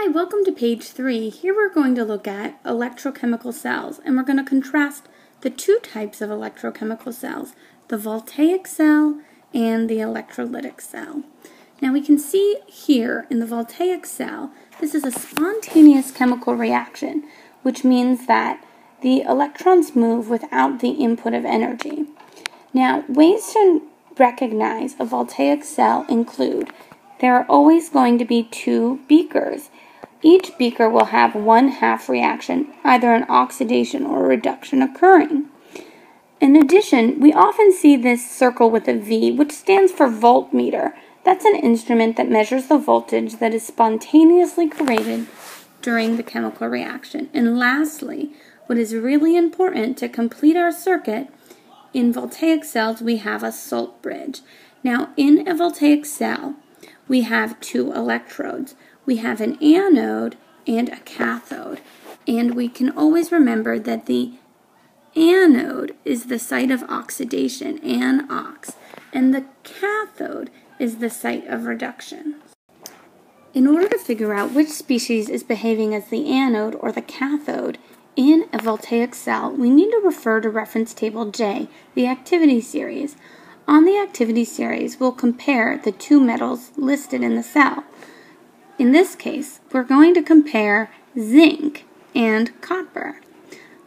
Hi, welcome to page 3. Here we're going to look at electrochemical cells, and we're going to contrast the two types of electrochemical cells, the voltaic cell and the electrolytic cell. Now we can see here in the voltaic cell, this is a spontaneous chemical reaction, which means that the electrons move without the input of energy. Now, ways to recognize a voltaic cell include there are always going to be two beakers. Each beaker will have one half reaction, either an oxidation or a reduction occurring. In addition, we often see this circle with a V, which stands for voltmeter. That's an instrument that measures the voltage that is spontaneously created during the chemical reaction. And lastly, what is really important to complete our circuit, in voltaic cells we have a salt bridge. Now, in a voltaic cell, we have two electrodes. We have an anode and a cathode. And we can always remember that the anode is the site of oxidation, anox, and the cathode is the site of reduction. In order to figure out which species is behaving as the anode or the cathode in a voltaic cell, we need to refer to reference table J, the activity series. On the activity series, we'll compare the two metals listed in the cell. In this case, we're going to compare zinc and copper.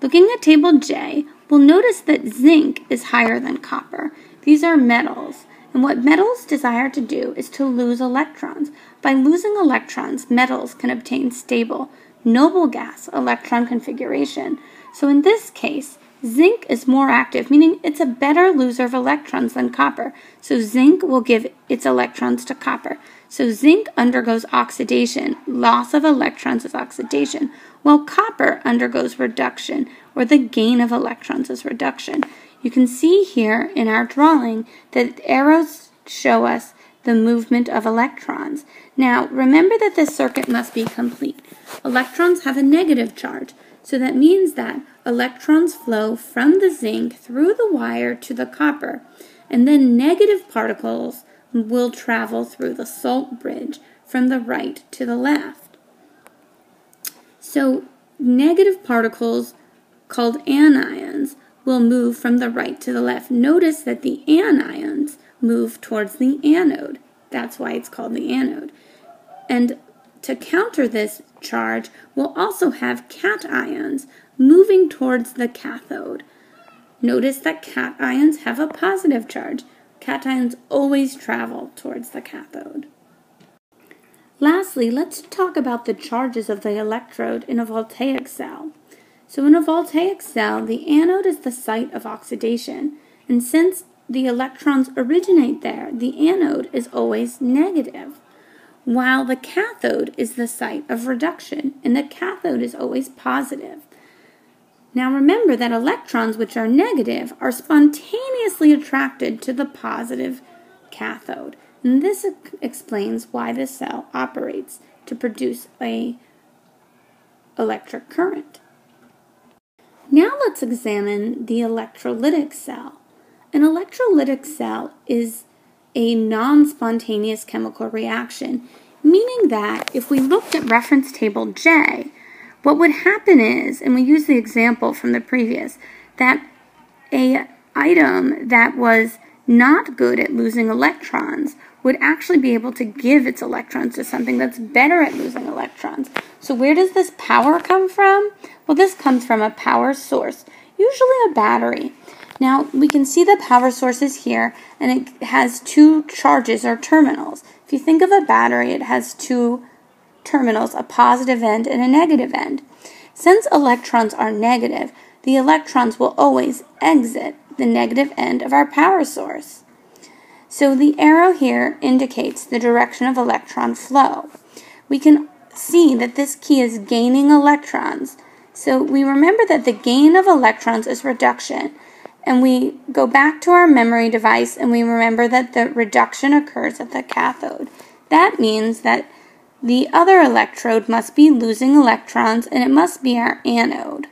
Looking at table J, we'll notice that zinc is higher than copper. These are metals, and what metals desire to do is to lose electrons. By losing electrons, metals can obtain stable, noble gas electron configuration. So in this case, zinc is more active, meaning it's a better loser of electrons than copper. So zinc will give its electrons to copper. So zinc undergoes oxidation. Loss of electrons is oxidation, while copper undergoes reduction, or the gain of electrons is reduction. You can see here in our drawing that arrows show us the movement of electrons. Now, remember that this circuit must be complete. Electrons have a negative charge, so that means that electrons flow from the zinc through the wire to the copper, and then negative particles will travel through the salt bridge from the right to the left. So negative particles, called anions, will move from the right to the left. Notice that the anions move towards the anode. That's why it's called the anode. And to counter this charge, we'll also have cations moving towards the cathode. Notice that cations have a positive charge. Cations always travel towards the cathode. Lastly, let's talk about the charges of the electrode in a voltaic cell. So in a voltaic cell, the anode is the site of oxidation, and since the electrons originate there, the anode is always negative, while the cathode is the site of reduction, and the cathode is always positive. Now remember that electrons which are negative are spontaneously attracted to the positive cathode, and this explains why the cell operates to produce an electric current. Now let's examine the electrolytic cell. An electrolytic cell is a non-spontaneous chemical reaction, meaning that if we looked at reference table J, what would happen is, and we use the example from the previous, that an item that was not good at losing electrons would actually be able to give its electrons to something that's better at losing electrons. So where does this power come from? Well, this comes from a power source, usually a battery. Now, we can see the power sources here, and it has two charges or terminals. If you think of a battery, it has two terminals, a positive end and a negative end. Since electrons are negative, the electrons will always exit the negative end of our power source. So the arrow here indicates the direction of electron flow. We can see that this key is gaining electrons. So we remember that the gain of electrons is reduction. And we go back to our memory device and we remember that the reduction occurs at the cathode. That means that the other electrode must be losing electrons, and it must be our anode.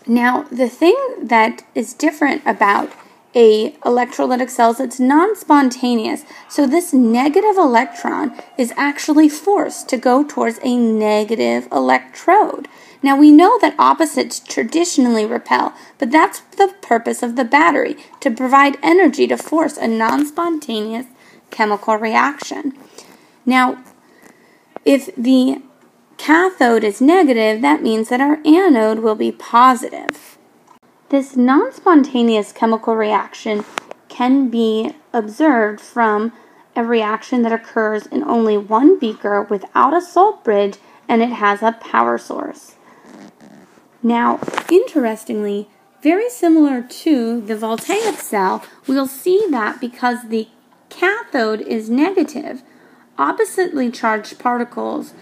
Now, the thing that is different about a electrolytic cell that's non-spontaneous. So this negative electron is actually forced to go towards a negative electrode. Now we know that opposites traditionally repel, but that's the purpose of the battery, to provide energy to force a non-spontaneous chemical reaction. Now, if the cathode is negative, that means that our anode will be positive. This non-spontaneous chemical reaction can be observed from a reaction that occurs in only one beaker without a salt bridge, and it has a power source. Now, interestingly, very similar to the voltaic cell, we'll see that because the cathode is negative, oppositely charged particles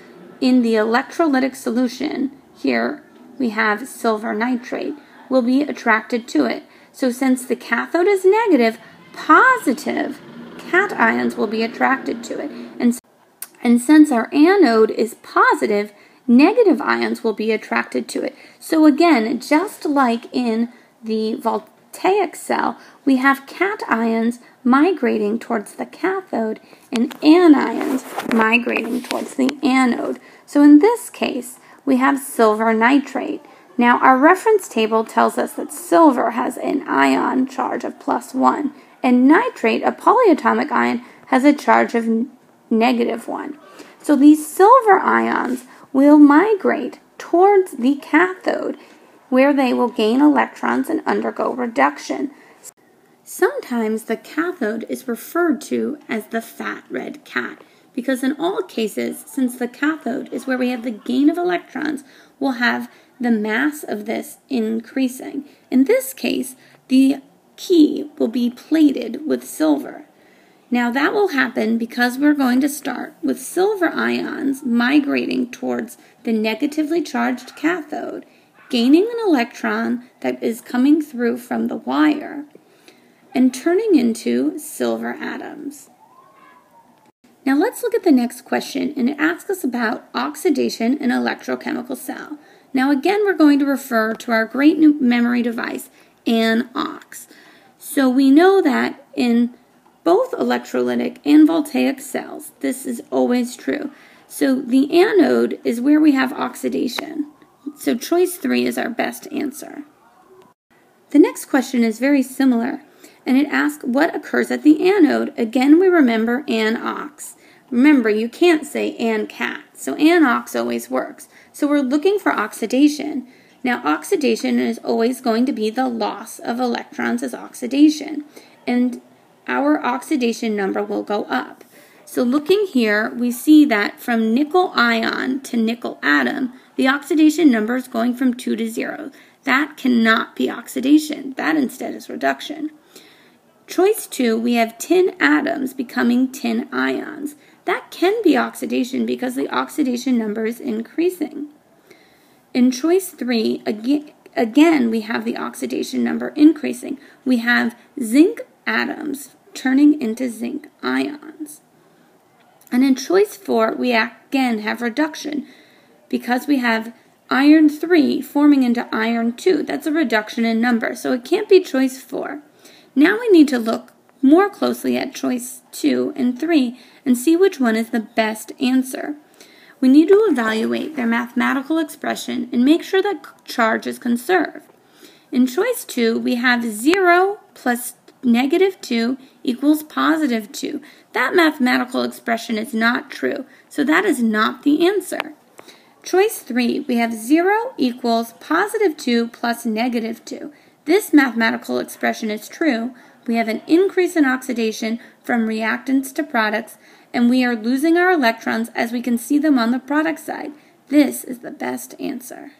in the electrolytic solution, here we have silver nitrate, will be attracted to it. So since the cathode is negative, positive cations will be attracted to it. And since our anode is positive, negative ions will be attracted to it. So again, just like in the voltaic cell, we have cations migrating towards the cathode and anions migrating towards the anode. So in this case, we have silver nitrate. Now, our reference table tells us that silver has an ion charge of +1, and nitrate, a polyatomic ion, has a charge of -1. So these silver ions will migrate towards the cathode, where they will gain electrons and undergo reduction. Sometimes the cathode is referred to as the fat red cat, because in all cases, since the cathode is where we have the gain of electrons, we'll have the mass of this increasing. In this case, the key will be plated with silver. Now that will happen because we're going to start with silver ions migrating towards the negatively charged cathode, gaining an electron that is coming through from the wire, and turning into silver atoms. Now let's look at the next question, and it asks us about oxidation in an electrochemical cell. Now again, we're going to refer to our great new memory device, an-ox. So we know that in both electrolytic and voltaic cells, this is always true. So the anode is where we have oxidation. So choice 3 is our best answer. The next question is very similar, and it asks what occurs at the anode. Again, we remember an-ox. Remember, you can't say an-cat, so an-ox always works. So we're looking for oxidation. Now, oxidation is always going to be the loss of electrons as oxidation, and our oxidation number will go up. So looking here, we see that from nickel ion to nickel atom, the oxidation number is going from 2 to 0. That cannot be oxidation. That instead is reduction. Choice 2, we have tin atoms becoming tin ions. That can be oxidation because the oxidation number is increasing. In choice 3, again we have the oxidation number increasing. We have zinc atoms turning into zinc ions. And in choice 4, we again have reduction because we have iron 3 forming into iron 2. That's a reduction in number, so it can't be choice 4. Now we need to look more closely at choice 2 and 3 and see which one is the best answer. We need to evaluate their mathematical expression and make sure that charge is conserved. In choice 2, we have 0 plus -2 equals +2. That mathematical expression is not true, so that is not the answer. Choice 3, we have 0 equals +2 plus -2. This mathematical expression is true. We have an increase in oxidation from reactants to products, and we are losing our electrons as we can see them on the product side. This is the best answer.